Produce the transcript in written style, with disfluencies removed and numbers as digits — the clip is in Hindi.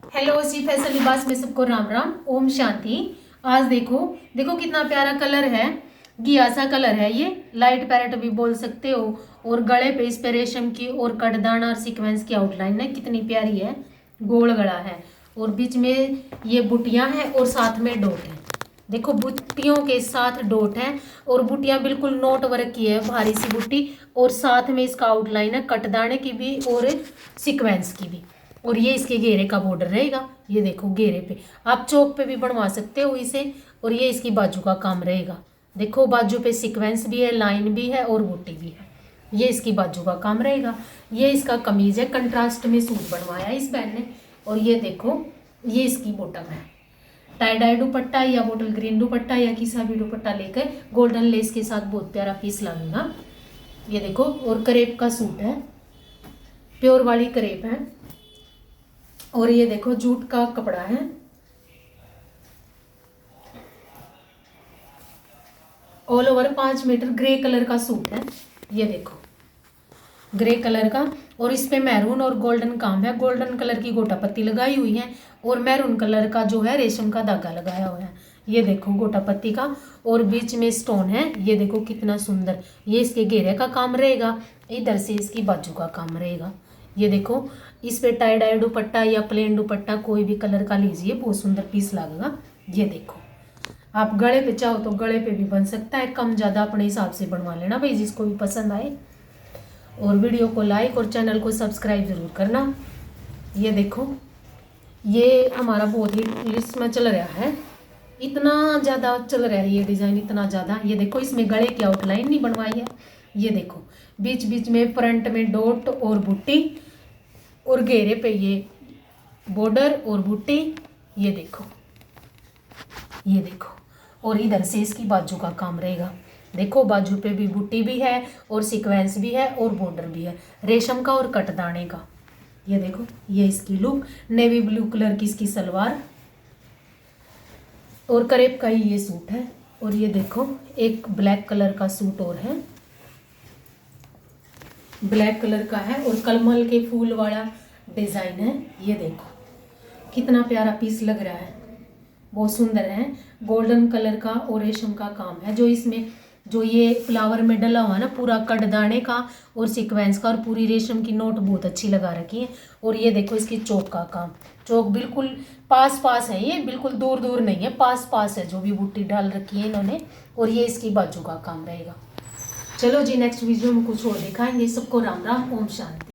हेलो जी, फैसल लिबास में सबको राम राम, ओम शांति। आज देखो देखो कितना प्यारा कलर है, घिया सा कलर है। ये लाइट पैरेट भी बोल सकते हो। और गले पे इस पे रेशम की और कटदाना और सीक्वेंस की आउटलाइन है, कितनी प्यारी है। गोल गला है और बीच में ये बुटियां हैं और साथ में डॉट है। देखो बुट्टियों के साथ डॉट है और बुटियां बिल्कुल नोट वर्क की है, भारी सी बुट्टी। और साथ में इसका आउटलाइन है कटदाने की भी और सीक्वेंस की भी। और ये इसके घेरे का बॉर्डर रहेगा। ये देखो घेरे पे आप चौक पे भी बनवा सकते हो इसे। और ये इसकी बाजू का काम रहेगा। देखो बाजू पे सीक्वेंस भी है, लाइन भी है और बूटी भी है। ये इसकी बाजू का काम रहेगा। ये इसका कमीज है, कंट्रास्ट में सूट बनवाया इस बहन ने। और ये देखो ये इसकी बॉटम है। टाई डाई दुपट्टा या बोटल ग्रीन दुपट्टा या किसा भी दुपट्टा लेकर गोल्डन लेस के साथ बहुत प्यारा पीस लगेगा। ये देखो और करेप का सूट है, प्योर वाली करेप है। और ये देखो जूट का कपड़ा है। All over 5 metre grey colour का सूट है। ये देखो ग्रे कलर का और इस पे मैरून और गोल्डन काम है। गोल्डन कलर की गोटा पत्ती लगाई हुई है और मैरून कलर का जो है रेशम का धागा लगाया हुआ है। ये देखो गोटा पत्ती का और बीच में स्टोन है। ये देखो कितना सुंदर। ये इसके घेरे का काम रहेगा, इधर से इसकी बाजू का काम रहेगा। ये देखो इस पे टाई डाई दुपट्टा या प्लेन दुपट्टा कोई भी कलर का लीजिए, बहुत सुंदर पीस लगेगा। ये देखो आप गले पे चाहो तो गले पे भी बन सकता है, कम ज़्यादा अपने हिसाब से बनवा लेना भाई, जिसको भी पसंद आए। और वीडियो को लाइक और चैनल को सब्सक्राइब जरूर करना। ये देखो ये हमारा बहुत ही लिस्ट में चल रहा है, इतना ज़्यादा चल रहा है ये डिज़ाइन, इतना ज़्यादा। ये देखो इसमें गले की आउटलाइन नहीं बनवाई है। ये देखो बीच बीच में फ्रंट में डॉट और बूटी और घेरे पे ये बॉर्डर और बूटी। ये देखो ये देखो और इधर से इसकी बाजू का काम रहेगा। देखो बाजू पे भी बूटी भी है और सीक्वेंस भी है और बॉर्डर भी है रेशम का और कटदाने का। ये देखो ये इसकी लुक, नेवी ब्लू कलर की इसकी सलवार और करेब का ही ये सूट है। और ये देखो एक ब्लैक कलर का सूट और है, ब्लैक कलर का है और कलमल के फूल वाला डिजाइन है। ये देखो कितना प्यारा पीस लग रहा है, बहुत सुंदर है। गोल्डन कलर का और रेशम का काम है, जो इसमें जो ये फ्लावर में डला हुआ है ना, पूरा कटदाने का और सीक्वेंस का और पूरी रेशम की नोट बहुत अच्छी लगा रखी है। और ये देखो इसकी चौक का काम, चौक बिल्कुल पास पास है, ये बिल्कुल दूर दूर नहीं है, पास पास है जो भी बूटी डाल रखी है इन्होंने। और ये इसकी बाजू का काम रहेगा। चलो जी नेक्स्ट वीडियो में कुछ और दिखाएंगे। सबको राम राम, ओम शांति।